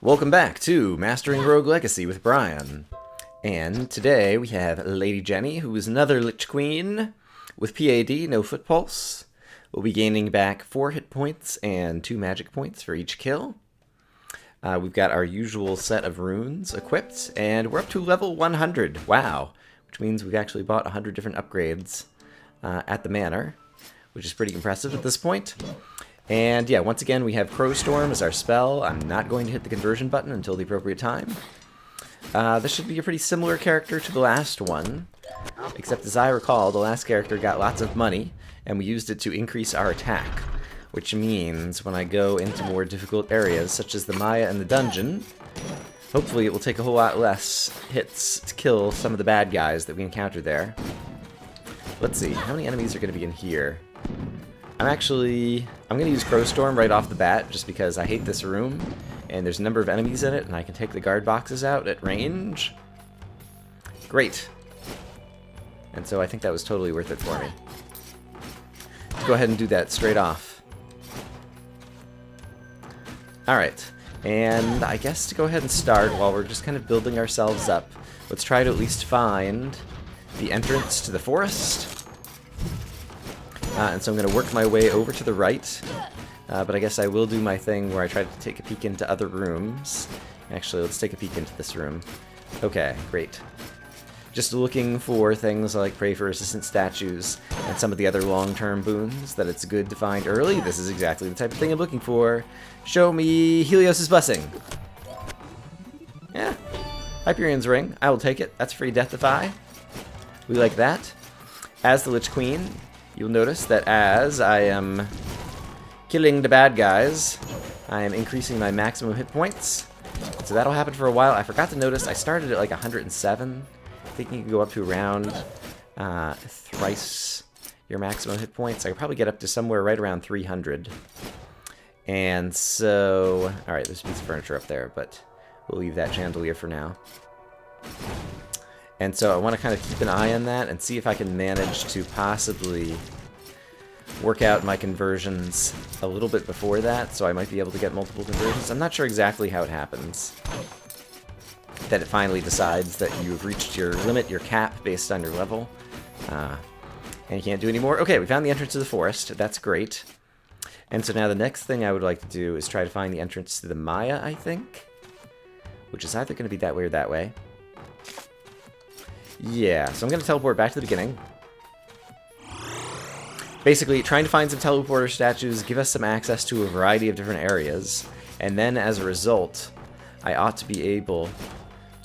Welcome back to Mastering Rogue Legacy with Brian. And today we have Lady Jenny, who is another Lich Queen with PAD, no foot pulse. We'll be gaining back 4 hit points and 2 magic points for each kill. We've got our usual set of runes equipped, and we're up to level 100. Wow. Which means we've actually bought 100 different upgrades at the manor, which is pretty impressive at this point. And yeah, once again, we have Crowstorm as our spell. I'm not going to hit the conversion button until the appropriate time. This should be a pretty similar character to the last one, except as I recall, the last character got lots of money, and we used it to increase our attack, which means when I go into more difficult areas, such as the Maya and the dungeon, hopefully it will take a whole lot less hits to kill some of the bad guys that we encounter there. Let's see, how many enemies are going to be in here? I'm going to use Crowstorm right off the bat, just because I hate this room, and there's a number of enemies in it, and I can take the guard boxes out at range. Great. And so I think that was totally worth it for me. Let's go ahead and do that straight off. Alright, and I guess to go ahead and start, while we're just kind of building ourselves up, let's try to at least find the entrance to the forest. And so I'm going to work my way over to the right, but I guess I will do my thing where I try to take a peek into other rooms. Actually, let's take a peek into this room. Okay, great. Just looking for things like pray for assistant statues and some of the other long-term boons that it's good to find early. This is exactly the type of thing I'm looking for. Show me Helios' Blessing. Yeah, Hyperion's Ring. I will take it. That's free Deathify. We like that. As the Lich Queen, you'll notice that as I am killing the bad guys, I am increasing my maximum hit points. So that'll happen for a while. I forgot to notice I started at like 107. I think you can go up to around thrice your maximum hit points. I could probably get up to somewhere right around 300. And so, alright, there's a piece of furniture up there, but we'll leave that chandelier for now. And so I want to kind of keep an eye on that and see if I can manage to possibly work out my conversions a little bit before that, so I might be able to get multiple conversions. I'm not sure exactly how it happens. That it finally decides that you've reached your limit, your cap, based on your level. And you can't do any more. Okay, we found the entrance to the forest. That's great. And so now the next thing I would like to do is try to find the entrance to the Maya, I think. Which is either going to be that way or that way. Yeah, so I'm going to teleport back to the beginning. Basically, trying to find some teleporter statues, give us some access to a variety of different areas, and then as a result, I ought to be able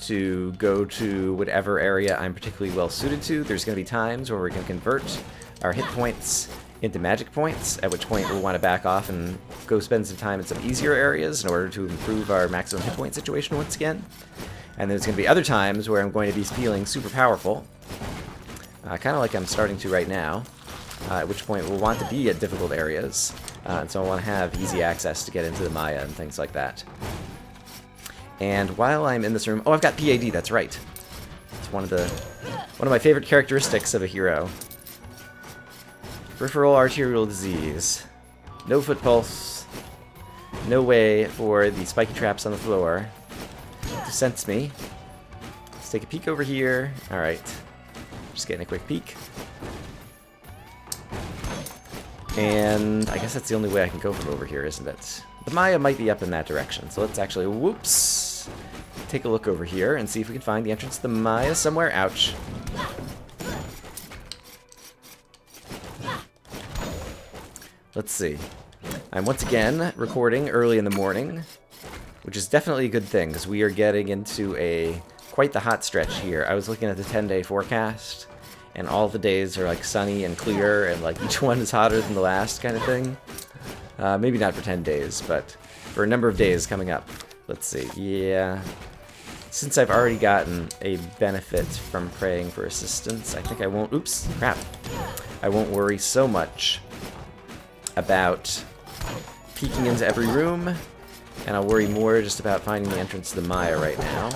to go to whatever area I'm particularly well suited to. There's going to be times where we're going to convert our hit points into magic points, at which point we'll want to back off and go spend some time in some easier areas in order to improve our maximum hit point situation once again. And there's going to be other times where I'm going to be feeling super powerful, kind of like I'm starting to right now, at which point we'll want to be at difficult areas, and so I want to have easy access to get into the Maya and things like that. And while I'm in this room, oh, I've got PAD, that's right. It's one of my favorite characteristics of a hero. Peripheral arterial disease. No foot pulse. No way for the spiky traps on the floor to sense me. Let's take a peek over here. Alright. Just getting a quick peek. And I guess that's the only way I can go from over here, isn't it? The Maya might be up in that direction, so let's actually, whoops, take a look over here and see if we can find the entrance to the Maya somewhere. Ouch. Let's see. I'm once again recording early in the morning, which is definitely a good thing, because we are getting into quite the hot stretch here. I was looking at the 10-day forecast, and all the days are like sunny and clear, and like each one is hotter than the last kind of thing. Maybe not for 10 days, but for a number of days coming up. Let's see. Yeah. Since I've already gotten a benefit from praying for assistance, I think I won't... Oops, crap. I won't worry so much about peeking into every room, and I'll worry more just about finding the entrance to the Maya right now.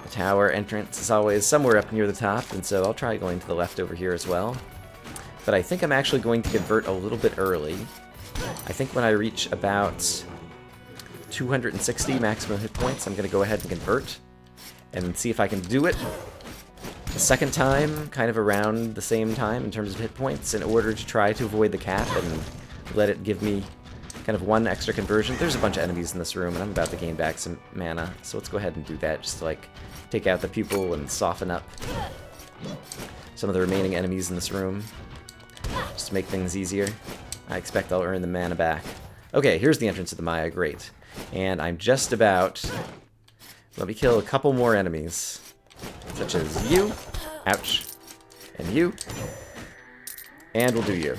The tower entrance is always somewhere up near the top, and so I'll try going to the left over here as well. But I think I'm actually going to convert a little bit early. I think when I reach about 260 maximum hit points. I'm going to go ahead and convert and see if I can do it the second time, kind of around the same time in terms of hit points, in order to try to avoid the cap and let it give me kind of one extra conversion. There's a bunch of enemies in this room, and I'm about to gain back some mana, so let's go ahead and do that, just to, like, take out the pupil and soften up some of the remaining enemies in this room, just to make things easier. I expect I'll earn the mana back. Okay, here's the entrance of the Maya, great. And I'm just about... Let me kill a couple more enemies, such as you, ouch, and you, and we'll do you.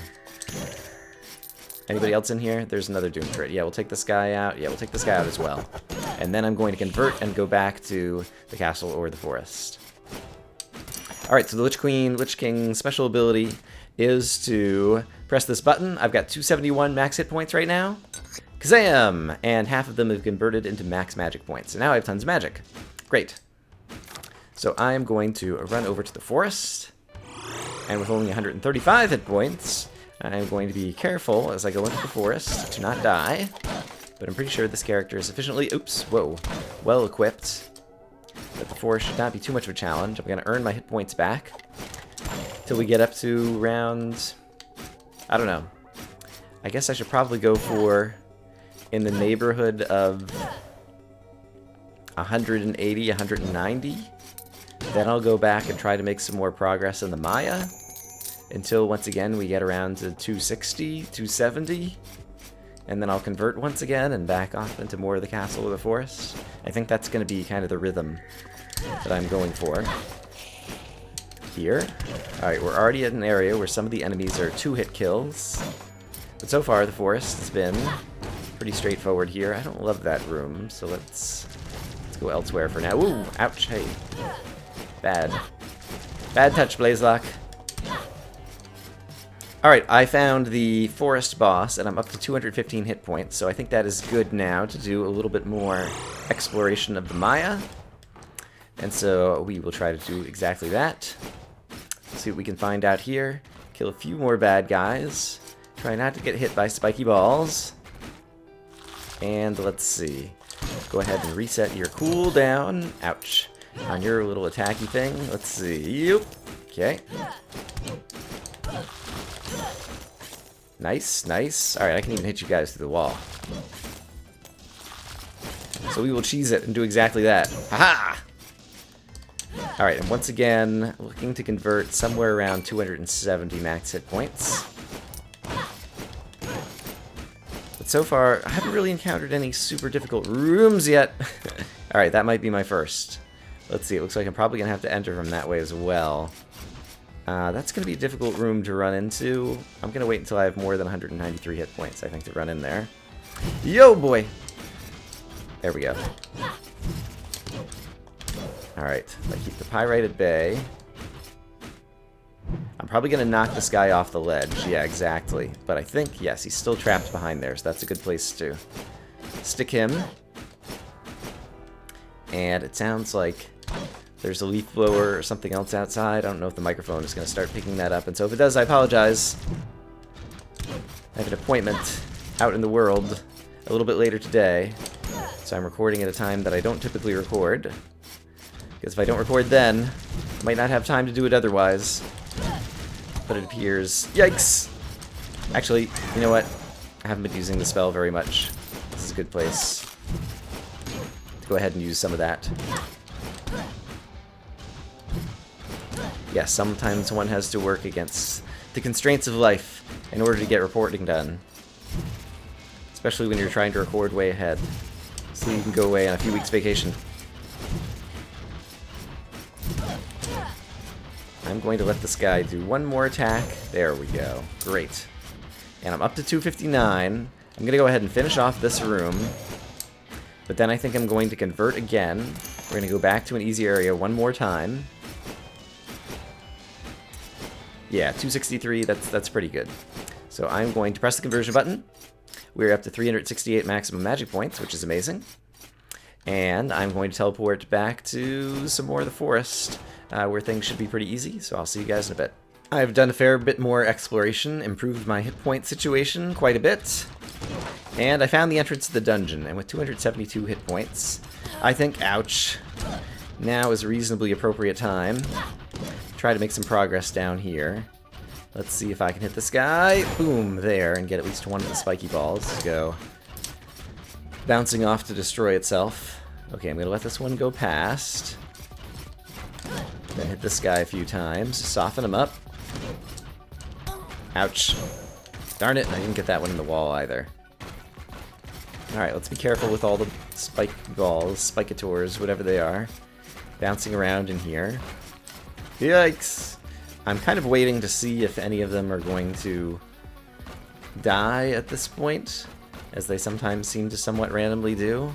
Anybody else in here? There's another Doom turret. Yeah, we'll take this guy out. Yeah, we'll take this guy out as well. And then I'm going to convert and go back to the castle or the forest. Alright, so the Lich Queen, Lich King special ability is to press this button. I've got 271 max hit points right now. Kazam! And half of them have converted into max magic points. So now I have tons of magic. Great. So I'm going to run over to the forest. And with only 135 hit points... I'm going to be careful as I go into the forest to not die, but I'm pretty sure this character is sufficiently, well equipped that the forest should not be too much of a challenge. I'm going to earn my hit points back till we get up to round, I don't know. I guess I should probably go for in the neighborhood of 180, 190. Then I'll go back and try to make some more progress in the Maya. Until, once again, we get around to 260, 270. And then I'll convert once again and back off into more of the castle or the forest. I think that's going to be kind of the rhythm that I'm going for. Here. Alright, we're already at an area where some of the enemies are 2-hit kills. But so far, the forest has been pretty straightforward here. I don't love that room, so let's go elsewhere for now. Ooh, ouch, hey. Bad. Bad touch, Blazelock. Alright, I found the forest boss, and I'm up to 215 hit points, so I think that is good now to do a little bit more exploration of the Maya. And so we will try to do exactly that. See what we can find out here. Kill a few more bad guys. Try not to get hit by spiky balls. And let's see. Go ahead and reset your cooldown. Ouch. On your little attacky thing. Let's see. Yep. Okay. Nice, nice. Alright, I can even hit you guys through the wall. So we will cheese it and do exactly that. Haha! Alright, and once again, looking to convert somewhere around 270 max hit points. But so far, I haven't really encountered any super difficult rooms yet. Alright, that might be my first. Let's see, it looks like I'm probably going to have to enter from that way as well. That's going to be a difficult room to run into. I'm going to wait until I have more than 193 hit points, I think, to run in there. Yo, boy! There we go. Alright, if I keep the pyrite at bay. I'm probably going to knock this guy off the ledge. Yeah, exactly. But I think, yes, he's still trapped behind there, so that's a good place to stick him. And it sounds like there's a leaf blower or something else outside. I don't know if the microphone is going to start picking that up. And so if it does, I apologize. I have an appointment out in the world a little bit later today. So I'm recording at a time that I don't typically record. Because if I don't record then, I might not have time to do it otherwise. But it appears... Yikes! Actually, you know what? I haven't been using the spell very much. This is a good place to go ahead and use some of that. Yes, sometimes one has to work against the constraints of life in order to get reporting done. Especially when you're trying to record way ahead. So you can go away on a few weeks vacation. I'm going to let this guy do one more attack. There we go. Great. And I'm up to 259. I'm going to go ahead and finish off this room. But then I think I'm going to convert again. We're going to go back to an easy area one more time. Yeah, 263, that's pretty good. So I'm going to press the conversion button. We're up to 368 maximum magic points, which is amazing. And I'm going to teleport back to some more of the forest, where things should be pretty easy, so I'll see you guys in a bit. I've done a fair bit more exploration, improved my hit point situation quite a bit. And I found the entrance to the dungeon, and with 272 hit points, I think, ouch, now is a reasonably appropriate time. Try to make some progress down here. Let's see if I can hit this guy. Boom, there, and get at least one of the spiky balls to go bouncing off to destroy itself. Okay, I'm going to let this one go past. Then hit this guy a few times. Soften him up. Ouch. Darn it, I didn't get that one in the wall either. Alright, let's be careful with all the spike balls, spikators, whatever they are, bouncing around in here. Yikes! I'm kind of waiting to see if any of them are going to die at this point, as they sometimes seem to somewhat randomly do.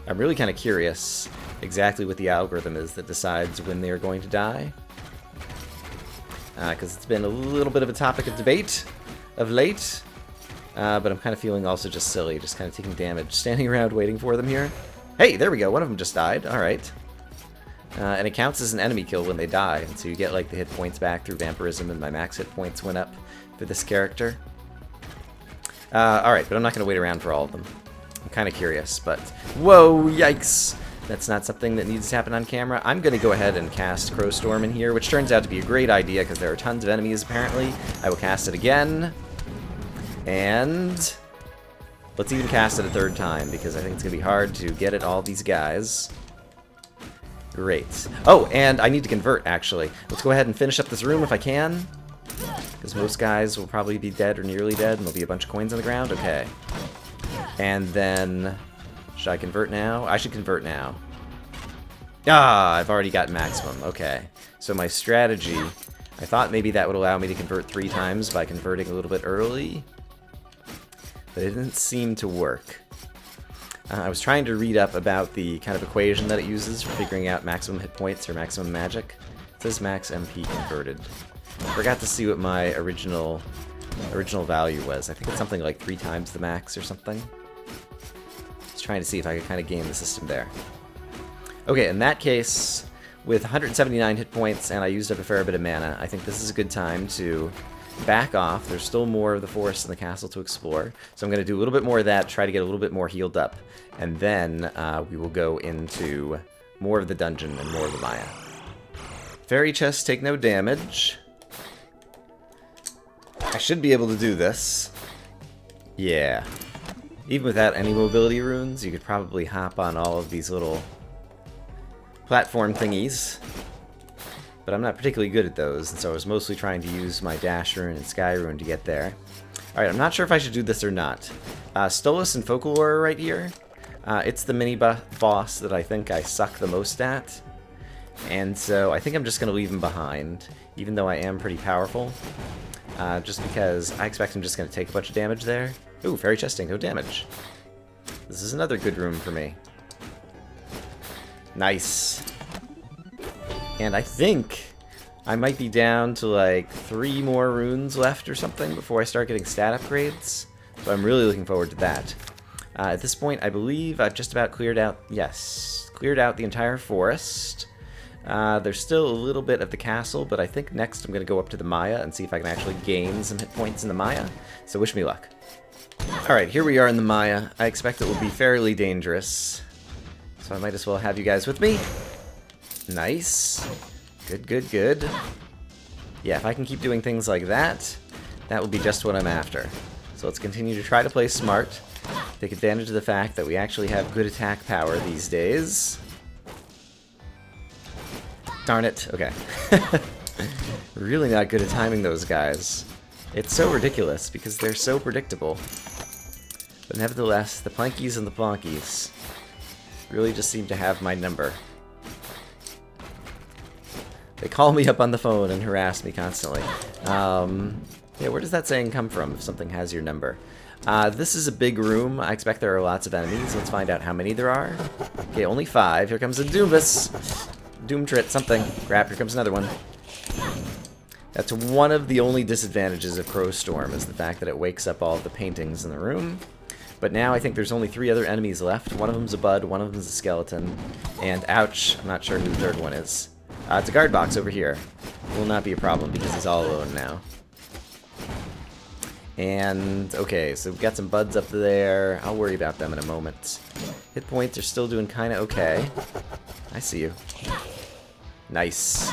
I'm really kind of curious exactly what the algorithm is that decides when they are going to die. Because it's been a little bit of a topic of debate of late. But I'm kind of feeling also just silly, just kind of taking damage, standing around waiting for them here. Hey, there we go, one of them just died, alright. And it counts as an enemy kill when they die, and so you get like the hit points back through vampirism, and my max hit points went up for this character. Alright, but I'm not going to wait around for all of them. I'm kind of curious, but... Whoa, yikes! That's not something that needs to happen on camera. I'm going to go ahead and cast Crowstorm in here, which turns out to be a great idea, because there are tons of enemies, apparently. I will cast it again. And... let's even cast it a third time, because I think it's going to be hard to get at all these guys. Great. Oh, and I need to convert, actually. Let's go ahead and finish up this room if I can. Because most guys will probably be dead or nearly dead, and there'll be a bunch of coins on the ground. Okay. And then... should I convert now? I should convert now. Ah, I've already got maximum. Okay. So my strategy... I thought maybe that would allow me to convert 3 times by converting a little bit early. But it didn't seem to work. I was trying to read up about the kind of equation that it uses for figuring out maximum hit points or maximum magic. It says max MP converted. I forgot to see what my original value was. I think it's something like 3 times the max or something. Just trying to see if I could kind of game the system there. Okay, in that case, with 179 hit points and I used up a fair bit of mana, I think this is a good time to back off. There's still more of the forest and the castle to explore, so I'm going to do a little bit more of that, try to get a little bit more healed up, and then we will go into more of the dungeon and more of the Maya. Fairy chests take no damage. I should be able to do this. Yeah. Even without any mobility runes, you could probably hop on all of these little platform thingies. But I'm not particularly good at those, and so I was mostly trying to use my dash rune and sky rune to get there. Alright, I'm not sure if I should do this or not. Stolas and Folklore are right here. It's the mini-boss that I think I suck the most at. And so I think I'm just going to leave him behind, even though I am pretty powerful. Just because I expect I'm just going to take a bunch of damage there. Ooh, fairy chesting, no damage. This is another good room for me. Nice. And I think I might be down to like 3 more runes left or something before I start getting stat upgrades. So I'm really looking forward to that. At this point, I believe I've just about cleared out, yes, cleared out the entire forest. There's still a little bit of the castle, but I think next I'm going to go up to the Maya and see if I can actually gain some hit points in the Maya. So wish me luck. Alright, here we are in the Maya. I expect it will be fairly dangerous. So I might as well have you guys with me. Nice. Good, good, good. Yeah, if I can keep doing things like that, that will be just what I'm after. So let's continue to try to play smart. Take advantage of the fact that we actually have good attack power these days. Darn it. Okay. Really not good at timing those guys. It's so ridiculous because they're so predictable. But nevertheless, the Plankies and the Plonkies really just seem to have my number. They call me up on the phone and harass me constantly. Yeah, where does that saying come from, if something has your number? This is a big room. I expect there are lots of enemies. Let's find out how many there are. Okay, only 5. Here comes a Doombus. Doomtrit, something. Crap, here comes another one. That's one of the only disadvantages of Crowstorm, is the fact that it wakes up all of the paintings in the room. But now I think there's only 3 other enemies left. One of them's a bud, one of them's a skeleton, and ouch, I'm not sure who the third one is. It's a guard box over here. Will not be a problem because he's all alone now. And, okay, so we've got some buds up there. I'll worry about them in a moment. Hit points are still doing kind of okay. I see you. Nice.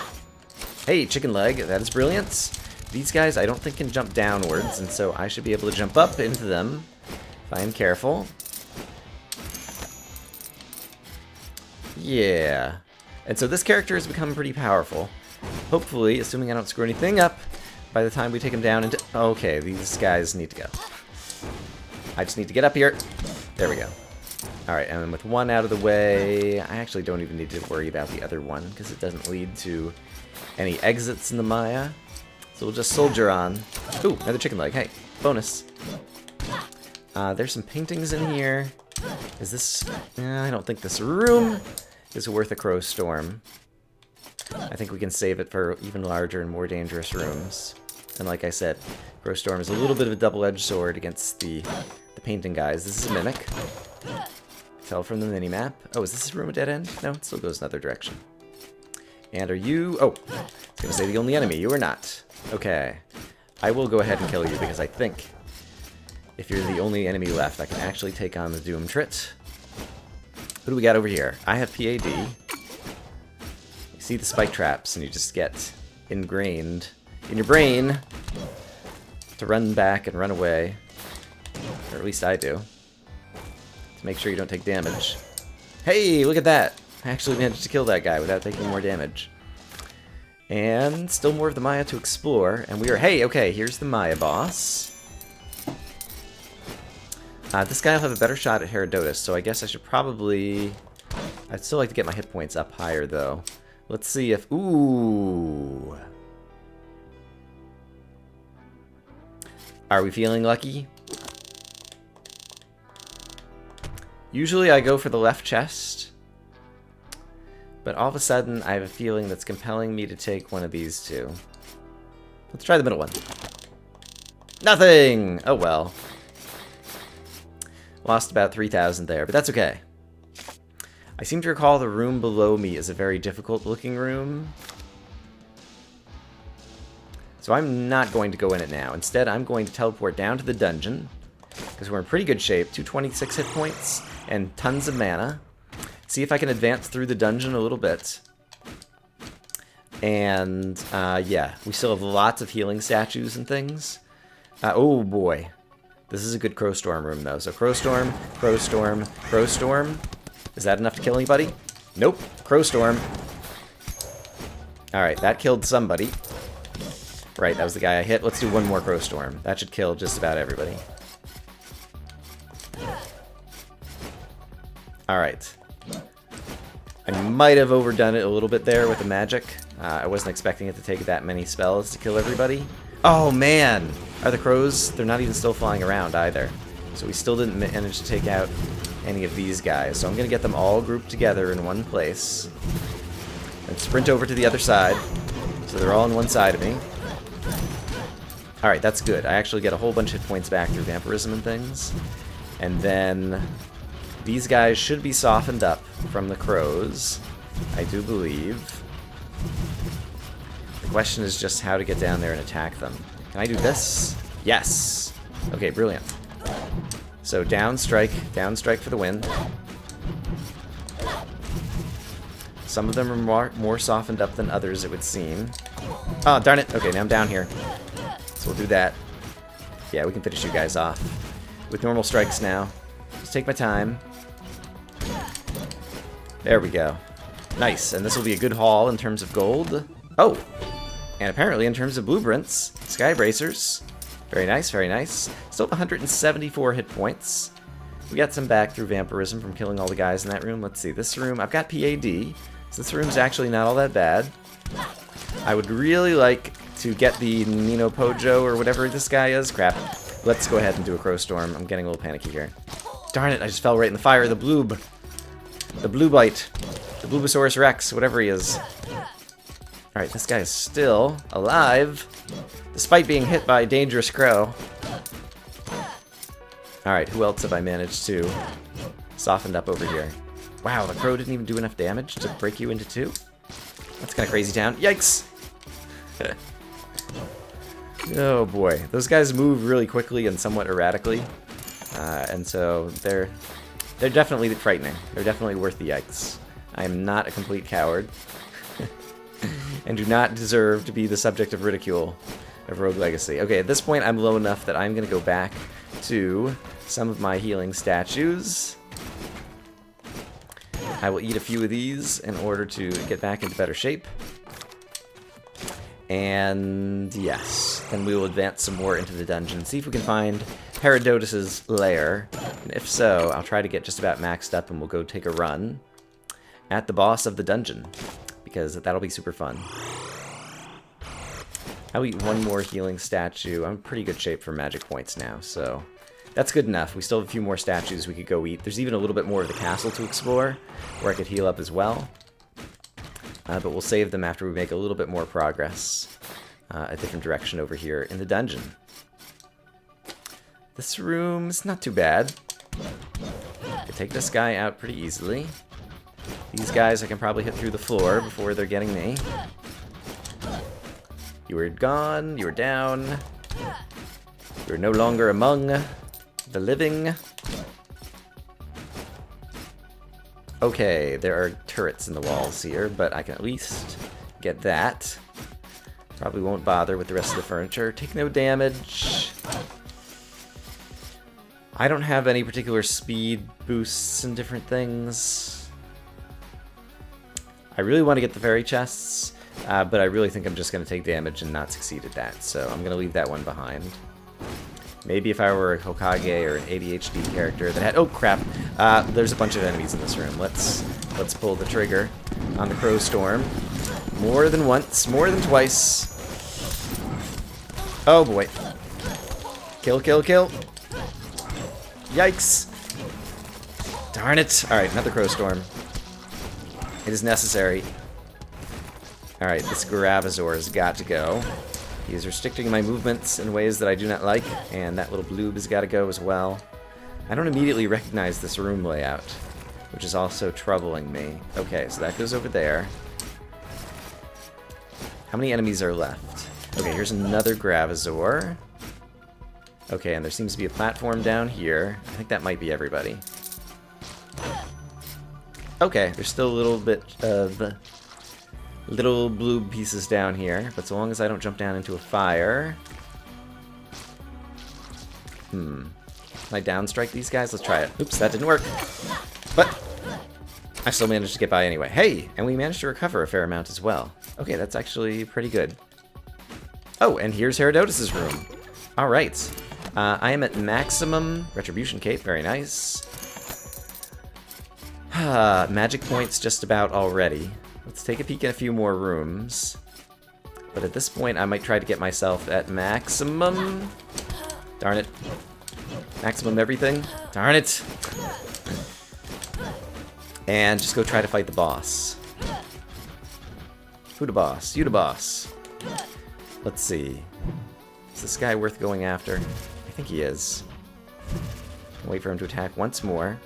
Hey, chicken leg, that is brilliant. These guys I don't think can jump downwards, and so I should be able to jump up into them if I am careful. Yeah. And so this character has become pretty powerful. Hopefully, assuming I don't screw anything up, by the time we take him down into... Okay, these guys need to go. I just need to get up here. There we go. Alright, and then with one out of the way, I actually don't even need to worry about the other one, because it doesn't lead to any exits in the Maya. So we'll just soldier on. Ooh, another chicken leg. Hey, bonus. There's some paintings in here. Is this... I don't think this room is worth a crow storm. I think we can save it for even larger and more dangerous rooms. And like I said, crow storm is a little bit of a double-edged sword against the painting guys. This is a mimic. Tell from the mini-map. Oh, is this room a dead end? No, it still goes another direction. And are you... Oh, I was going to say the only enemy. You are not. Okay. I will go ahead and kill you because I think if you're the only enemy left, I can actually take on the Doom Trit. What do we got over here? I have PAD. You see the spike traps and you just get ingrained in your brain to run back and run away. Or at least I do. To make sure you don't take damage. Hey, look at that! I actually managed to kill that guy without taking more damage. And still more of the Maya to explore. And we are... Hey, okay, here's the Maya boss. This guy will have a better shot at Herodotus, so I guess I should probably... I'd still like to get my hit points up higher, though. Let's see if... Ooh! Are we feeling lucky? Usually I go for the left chest, but all of a sudden I have a feeling that's compelling me to take one of these two. Let's try the middle one. Nothing! Oh well. Lost about 3,000 there, but that's okay. I seem to recall the room below me is a very difficult looking room. So I'm not going to go in it now. Instead, I'm going to teleport down to the dungeon, because we're in pretty good shape. 226 hit points and tons of mana. See if I can advance through the dungeon a little bit. And, yeah, we still have lots of healing statues and things. Oh boy. This is a good Crow Storm room, though. So Crow Storm, Crow Storm, Crow Storm. Is that enough to kill anybody? Nope. Crow Storm. Alright, that killed somebody. Right, that was the guy I hit. Let's do one more Crow Storm. That should kill just about everybody. Alright. I might have overdone it a little bit there with the magic. I wasn't expecting it to take that many spells to kill everybody. Oh, man! Are the crows? They're not even still flying around either. So we still didn't manage to take out any of these guys. So I'm going to get them all grouped together in one place. And sprint over to the other side. So they're all on one side of me. Alright, that's good. I actually get a whole bunch of hit points back through vampirism and things. And then these guys should be softened up from the crows, I do believe. The question is just how to get down there and attack them. Can I do this? Yes! Okay, brilliant. So down strike for the win. Some of them are more softened up than others, it would seem. Oh, darn it. Okay, now I'm down here. So we'll do that. Yeah, we can finish you guys off with normal strikes now. Just take my time. There we go. Nice, and this will be a good haul in terms of gold. Oh! And apparently in terms of blueprints, sky bracers. Very nice, very nice. Still have 174 hit points. We got some back through vampirism from killing all the guys in that room. Let's see, this room, I've got PAD, so this room's actually not all that bad. I would really like to get the Nino Pojo or whatever this guy is. Crap. Let's go ahead and do a Crow Storm. I'm getting a little panicky here. Darn it, I just fell right in the fire. The bloob. The blue bite. The Blubosaurus Rex, whatever he is. Alright, this guy is still alive, despite being hit by a dangerous crow. Alright, who else have I managed to soften up over here? Wow, the crow didn't even do enough damage to break you into two? That's kind of crazy town. Yikes! Oh boy, those guys move really quickly and somewhat erratically, and so they're definitely frightening. They're definitely worth the yikes. I am not a complete coward, and do not deserve to be the subject of ridicule of Rogue Legacy. Okay, at this point I'm low enough that I'm going to go back to some of my healing statues. I will eat a few of these in order to get back into better shape. And yes, then we will advance some more into the dungeon, see if we can find Herodotus's lair. And if so, I'll try to get just about maxed up and we'll go take a run at the boss of the dungeon, because that'll be super fun. I'll eat one more healing statue. I'm in pretty good shape for magic points now, so that's good enough. We still have a few more statues we could go eat. There's even a little bit more of the castle to explore, where I could heal up as well. But we'll save them after we make a little bit more progress a different direction over here in the dungeon. This room's not too bad. I can take this guy out pretty easily. These guys I can probably hit through the floor before they're getting me. You were gone, you were down. You are no longer among the living. Okay, there are turrets in the walls here, but I can at least get that. Probably won't bother with the rest of the furniture. Take no damage. I don't have any particular speed boosts and different things. I really want to get the fairy chests, but I really think I'm just going to take damage and not succeed at that, so I'm going to leave that one behind. Maybe if I were a Hokage or an ADHD character that had... Oh, crap. There's a bunch of enemies in this room. Let's pull the trigger on the Crow Storm. More than once. More than twice. Oh, boy. Kill, kill, kill. Yikes. Darn it. Alright, another Crow Storm. It is necessary. Alright, this Gravazor has got to go. He is restricting my movements in ways that I do not like, and that little bloob has got to go as well. I don't immediately recognize this room layout, which is also troubling me. Okay, so that goes over there. How many enemies are left? Okay, here's another Gravazor. Okay, and there seems to be a platform down here. I think that might be everybody. Okay, there's still a little bit of little blue pieces down here, but so long as I don't jump down into a fire... Can I downstrike these guys? Let's try it. Oops, that didn't work. But I still managed to get by anyway. Hey! And we managed to recover a fair amount as well. Okay, that's actually pretty good. Oh, and here's Herodotus's room. Alright. I am at maximum Retribution Cape. Very nice. Magic points just about already. Let's take a peek at a few more rooms. But at this point, I might try to get myself at maximum. Darn it. Maximum everything. Darn it. And just go try to fight the boss. Who the boss? You the boss. Let's see. Is this guy worth going after? I think he is. Wait for him to attack once more.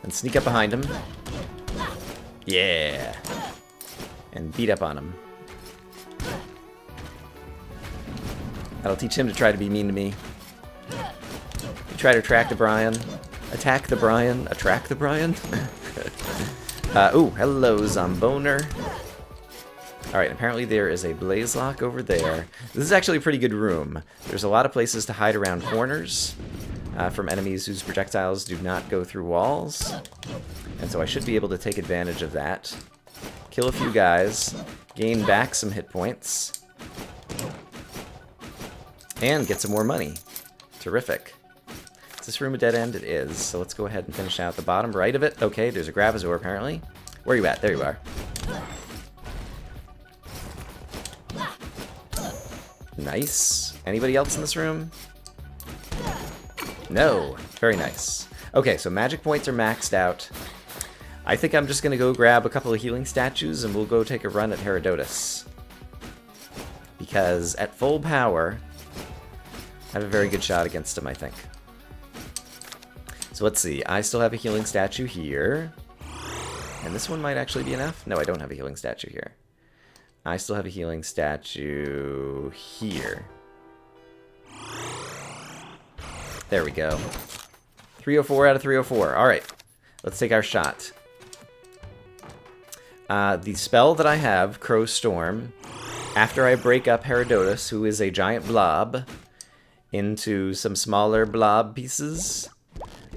And sneak up behind him. Yeah. And beat up on him. That'll teach him to try to be mean to me. You try to attract the Brian. Attack the Brian. Attract the Brian. Ooh, hello, Zomboner. Alright, apparently there is a blaze lock over there. This is actually a pretty good room. There's a lot of places to hide around corners from enemies whose projectiles do not go through walls. And so I should be able to take advantage of that. Kill a few guys, gain back some hit points, and get some more money. Terrific. Is this room a dead end? It is. So let's go ahead and finish out the bottom right of it. Okay, there's a Gravazor apparently. Where are you at? There you are. Nice. Anybody else in this room? No. Very nice. Okay, so magic points are maxed out. I think I'm just going to go grab a couple of healing statues and we'll go take a run at Herodotus. Because at full power, I have a very good shot against him, I think. So let's see. I still have a healing statue here. And this one might actually be enough. No, I don't have a healing statue here. I still have a healing statue here. There we go. 304 out of 304. Alright, let's take our shot. The spell that I have, Crow Storm, after I break up Herodotus, who is a giant blob, into some smaller blob pieces,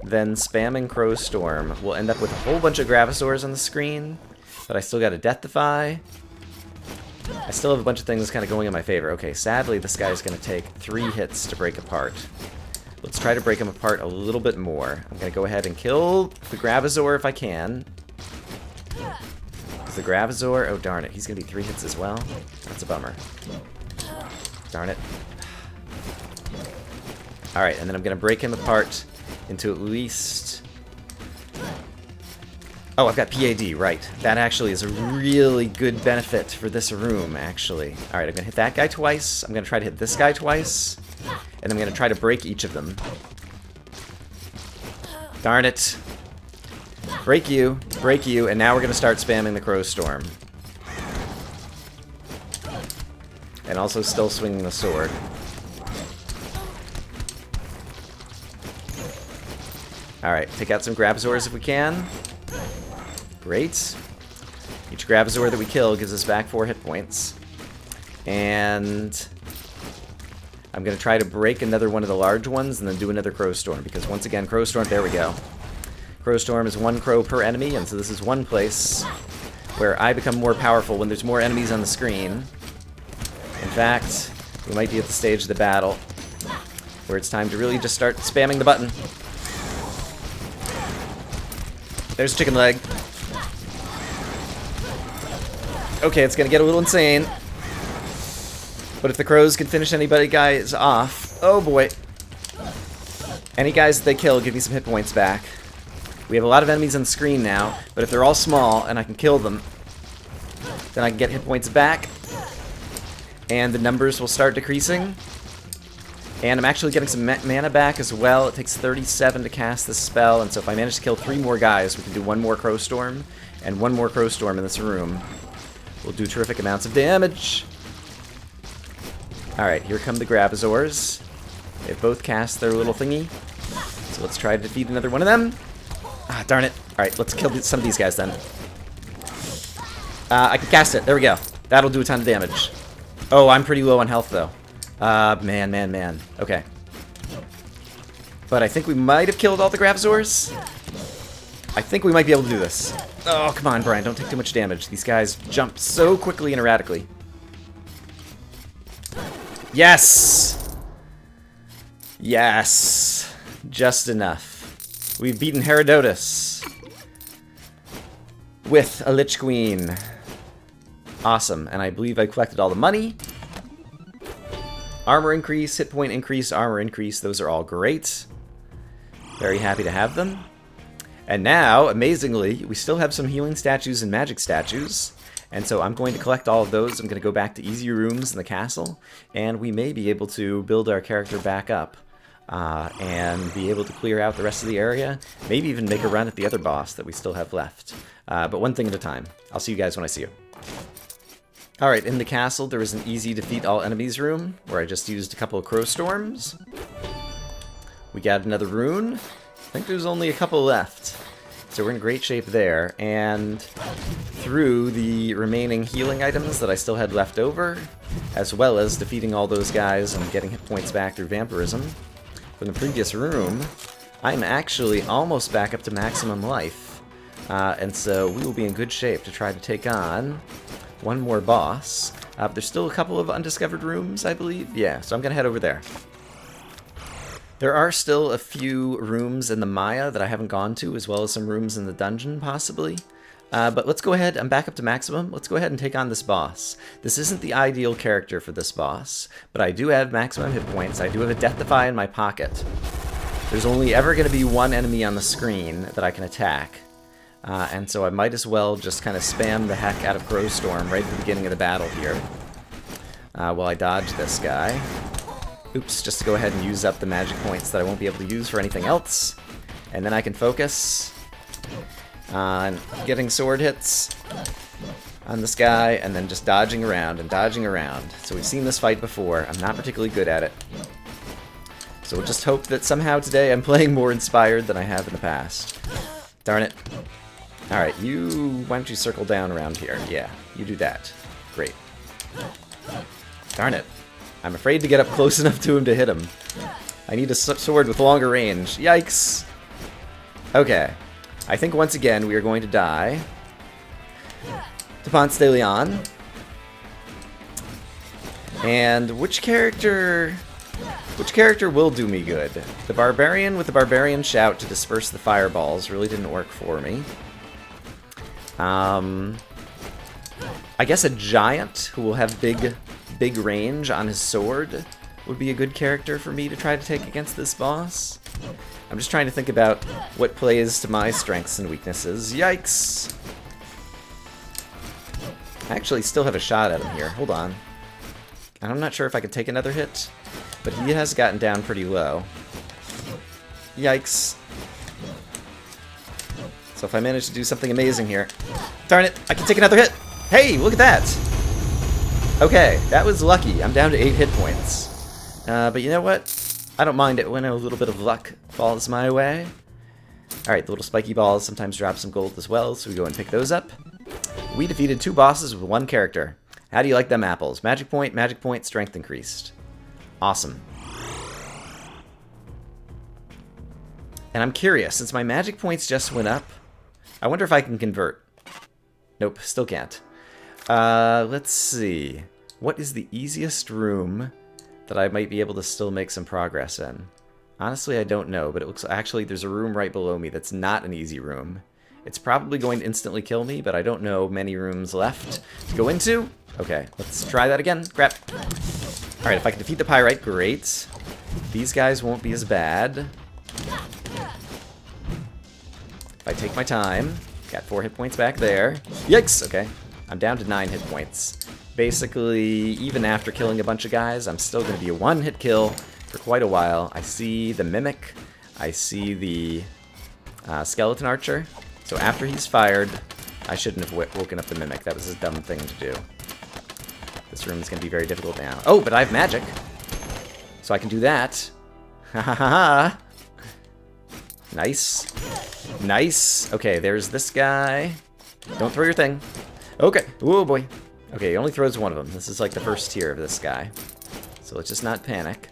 then spamming Crow Storm will end up with a whole bunch of Gravisaurs on the screen, but I still got a Death Defy. I still have a bunch of things kind of going in my favor. Okay, sadly this guy's going to take 3 hits to break apart. Let's try to break him apart a little bit more. I'm going to go ahead and kill the Gravisaur if I can. The Gravisaur, oh darn it, he's going to be 3 hits as well. That's a bummer. Darn it. Alright, and then I'm going to break him apart into at least... Oh, I've got PAD, right. That actually is a really good benefit for this room, actually. Alright, I'm going to hit that guy twice. I'm going to try to hit this guy twice. And I'm going to try to break each of them. Darn it. Break you, and now we're going to start spamming the Crow Storm. And also still swinging the sword. Alright, take out some Gravisaurs if we can. Great. Each Gravisaur that we kill gives us back 4 hit points. And I'm going to try to break another one of the large ones and then do another Crow Storm. Because once again, Crow Storm, there we go. Crow Storm is 1 crow per enemy, and so this is one place where I become more powerful when there's more enemies on the screen. In fact, we might be at the stage of the battle where it's time to really just start spamming the button. There's chicken leg. Okay, it's gonna get a little insane. But if the crows can finish anybody guys off, oh boy. Any guys that they kill give me some hit points back. We have a lot of enemies on the screen now, but if they're all small and I can kill them, then I can get hit points back. And the numbers will start decreasing. And I'm actually getting some mana back as well. It takes 37 to cast this spell, and so if I manage to kill 3 more guys, we can do 1 more Crow Storm, and 1 more Crow Storm in this room. We'll do terrific amounts of damage. Alright, here come the Gravisaurs. They've both cast their little thingy. So let's try to defeat another one of them. Ah, darn it. Alright, let's kill some of these guys then. I can cast it. There we go. That'll do a ton of damage. Oh, I'm pretty low on health, though. Man. Okay. But I think we might have killed all the Gravisaurs. I think we might be able to do this. Oh, come on, Brian. Don't take too much damage. These guys jump so quickly and erratically. Yes! Yes! Just enough. We've beaten Herodotus with a Lich Queen. Awesome. And I believe I collected all the money. Armor increase, hit point increase, armor increase. Those are all great. Very happy to have them. And now, amazingly, we still have some healing statues and magic statues. And so I'm going to collect all of those. I'm going to go back to easier rooms in the castle. And we may be able to build our character back up. And be able to clear out the rest of the area. Maybe even make a run at the other boss that we still have left. But one thing at a time. I'll see you guys when I see you. Alright, in the castle there was an easy defeat all enemies room, where I just used a couple of Crow Storms. We got another rune. I think there's only a couple left. So we're in great shape there. And through the remaining healing items that I still had left over, as well as defeating all those guys and getting hit points back through vampirism from the previous room, I'm actually almost back up to maximum life. And so we will be in good shape to try to take on one more boss. But there's still a couple of undiscovered rooms, I believe. Yeah, so I'm going to head over there. There are still a few rooms in the Maya that I haven't gone to, as well as some rooms in the dungeon, possibly. But let's go ahead. I'm back up to maximum. Let's go ahead and take on this boss. This isn't the ideal character for this boss, but I do have maximum hit points. I do have a Death Defy in my pocket. There's only ever going to be one enemy on the screen that I can attack. And so I might as well just kind of spam the heck out of Crow Storm right at the beginning of the battle here. While I dodge this guy. Oops, just to go ahead and use up the magic points that I won't be able to use for anything else. And then I can focus on getting sword hits on this guy, and then just dodging around and dodging around. So we've seen this fight before. I'm not particularly good at it. So we'll just hope that somehow today I'm playing more inspired than I have in the past. Darn it. Alright, why don't you circle down around here? Yeah, you do that. Great. Darn it. I'm afraid to get up close enough to him to hit him. I need a sword with longer range. Yikes. Okay. I think once again we are going to die to Ponce de Leon. And which character will do me good? The Barbarian with the Barbarian Shout to disperse the fireballs really didn't work for me. I guess a Giant who will have big range on his sword would be a good character for me to try to take against this boss. I'm just trying to think about what plays to my strengths and weaknesses. Yikes! I actually still have a shot at him here. Hold on. I'm not sure if I can take another hit, but he has gotten down pretty low. Yikes. So if I manage to do something amazing here... Darn it! I can take another hit! Hey, look at that! Okay, that was lucky. I'm down to 8 hit points. But you know what? I don't mind it when a little bit of luck falls my way. Alright, the little spiky balls sometimes drop some gold as well, so we go and pick those up. We defeated 2 bosses with 1 character. How do you like them apples? Magic point, strength increased. Awesome. And I'm curious, since my magic points just went up, I wonder if I can convert. Nope, still can't. Let's see. What is the easiest room that I might be able to still make some progress in? Honestly, I don't know, but it looks actually there's a room right below me that's not an easy room. It's probably going to instantly kill me, but I don't know many rooms left to go into. Okay, let's try that again. Crap. Alright, if I can defeat the Pyrite, great. These guys won't be as bad. If I take my time. Got 4 hit points back there. Yikes! Okay, I'm down to 9 hit points. Basically, even after killing a bunch of guys, I'm still going to be a 1-hit kill for quite a while. I see the Mimic. I see the Skeleton Archer. So after he's fired, I shouldn't have woken up the Mimic. That was a dumb thing to do. This room is going to be very difficult now. Oh, but I have magic. So I can do that. Ha ha ha ha. Nice. Nice. Okay, there's this guy. Don't throw your thing. Okay. Oh, boy. Okay, he only throws one of them. This is like the first tier of this guy. So let's just not panic.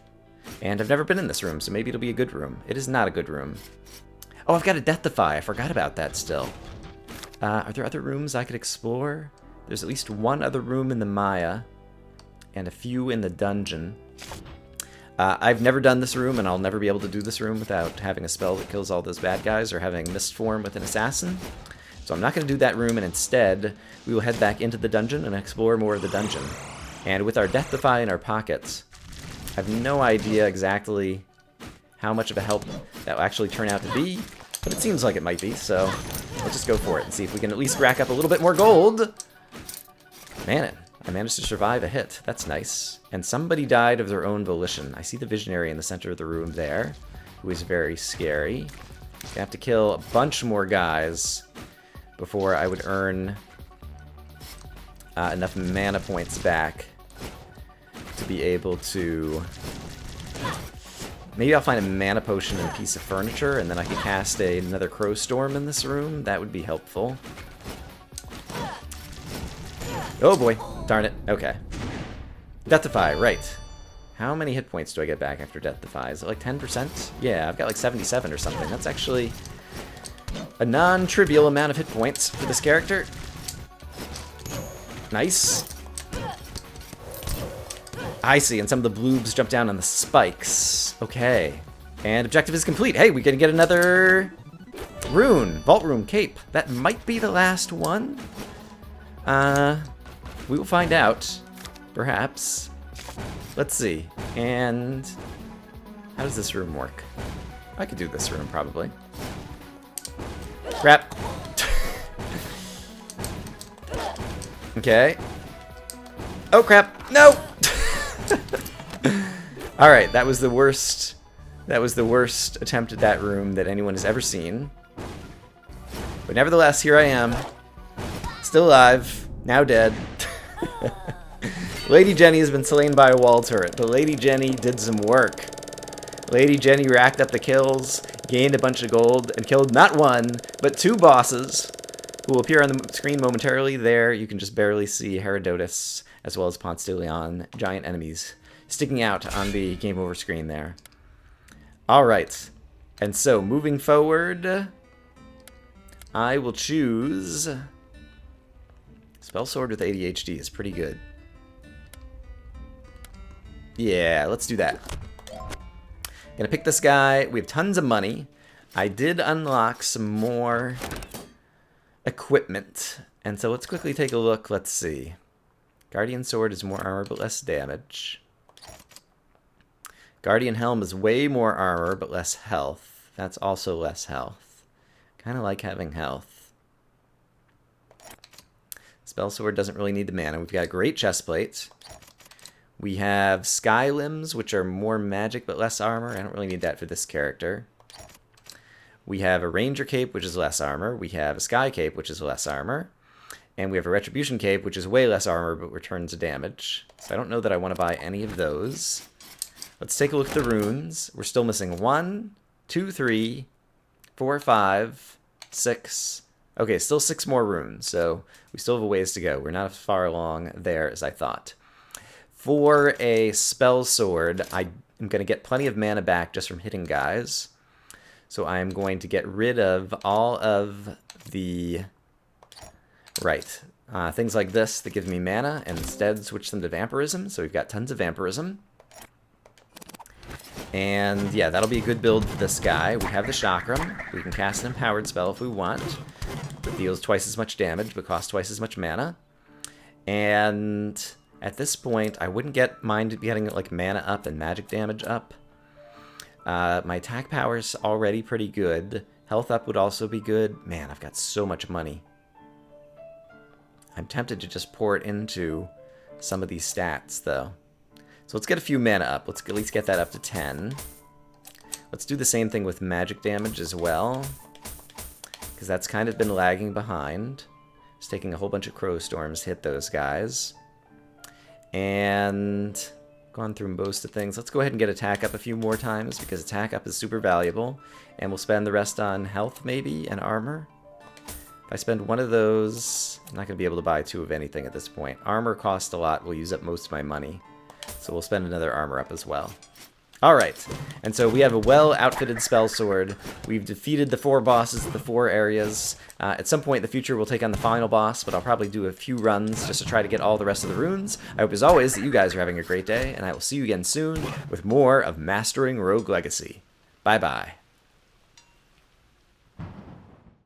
And I've never been in this room, so maybe it'll be a good room. It is not a good room. Oh, I've got a Death Defy. I forgot about that still. Are there other rooms I could explore? There's at least one other room in the Maya. And a few in the dungeon. I've never done this room, and I'll never be able to do this room without having a spell that kills all those bad guys or having Mist Form with an assassin. So I'm not going to do that room, and instead, we will head back into the dungeon and explore more of the dungeon. And with our Death Defy in our pockets, I have no idea exactly how much of a help that will actually turn out to be, but it seems like it might be, so let's just go for it and see if we can at least rack up a little bit more gold. Man, I managed to survive a hit. That's nice. And somebody died of their own volition. I see the Visionary in the center of the room there, who is very scary. I have to kill a bunch more guys before I would earn enough mana points back to be able to... Maybe I'll find a mana potion and a piece of furniture, and then I can cast another Crow Storm in this room. That would be helpful. Oh boy. Darn it. Okay. Death Defy, right. How many hit points do I get back after Death Defy? Is it like 10%? Yeah, I've got like 77 or something. That's actually a non-trivial amount of hit points for this character. Nice. I see, and some of the bloobs jump down on the spikes. Okay. And objective is complete. Hey, we can get another rune. Vault Rune Cape. That might be the last one. We will find out. Perhaps. Let's see. And how does this room work? I could do this room, probably. Crap. Okay. Oh, crap. No! Alright, that was the worst. That was the worst attempt at that room that anyone has ever seen. But nevertheless, here I am. Still alive. Now dead. Lady Jenny has been slain by a wall turret, but Lady Jenny did some work. Lady Jenny racked up the kills, gained a bunch of gold, and killed not one, but 2 bosses, who will appear on the screen momentarily. There, you can just barely see Herodotus, as well as Ponce de Leon, giant enemies, sticking out on the game over screen there. Alright, and so, moving forward, I will choose... Spell Sword with ADHD is pretty good. Yeah, let's do that. Gonna pick this guy. We have tons of money. I did unlock some more equipment. And so let's quickly take a look. Let's see. Guardian Sword is more armor but less damage. Guardian Helm is way more armor but less health. That's also less health. Kind of like having health. Spell Sword doesn't really need the mana. We've got great chestplate. We have Sky Limbs, which are more magic but less armor. I don't really need that for this character. We have a Ranger Cape, which is less armor. We have a Sky Cape, which is less armor. And we have a Retribution Cape, which is way less armor but returns damage. So I don't know that I want to buy any of those. Let's take a look at the runes. We're still missing 1, 2, 3, 4, 5, 6. Okay, still 6 more runes, so we still have a ways to go. We're not as far along there as I thought. For a Spell Sword, I am going to get plenty of mana back just from hitting guys. So I am going to get rid of all of the... things like this that give me mana, and instead switch them to Vampirism. So we've got tons of Vampirism. And yeah, that'll be a good build for this guy. We have the Chakram. We can cast an Empowered spell if we want. That deals twice as much damage, but costs twice as much mana. And... at this point, I wouldn't mind getting like mana up and magic damage up. My attack power's already pretty good. Health up would also be good. Man, I've got so much money. I'm tempted to just pour it into some of these stats, though. So let's get a few mana up. Let's at least get that up to 10. Let's do the same thing with magic damage as well, because that's kind of been lagging behind. It's taking a whole bunch of Crow Storms to hit those guys. And gone through most of things. Let's go ahead and get attack up a few more times, because attack up is super valuable. And we'll spend the rest on health, maybe, and armor. If I spend one of those, I'm not going to be able to buy 2 of anything at this point. Armor costs a lot. We'll use up most of my money. So we'll spend another armor up as well. Alright, and so we have a well-outfitted Spell Sword. We've defeated the 4 bosses at the 4 areas. At some point in the future, we'll take on the final boss, but I'll probably do a few runs just to try to get all the rest of the runes. I hope, as always, that you guys are having a great day, and I will see you again soon with more of Mastering Rogue Legacy. Bye-bye.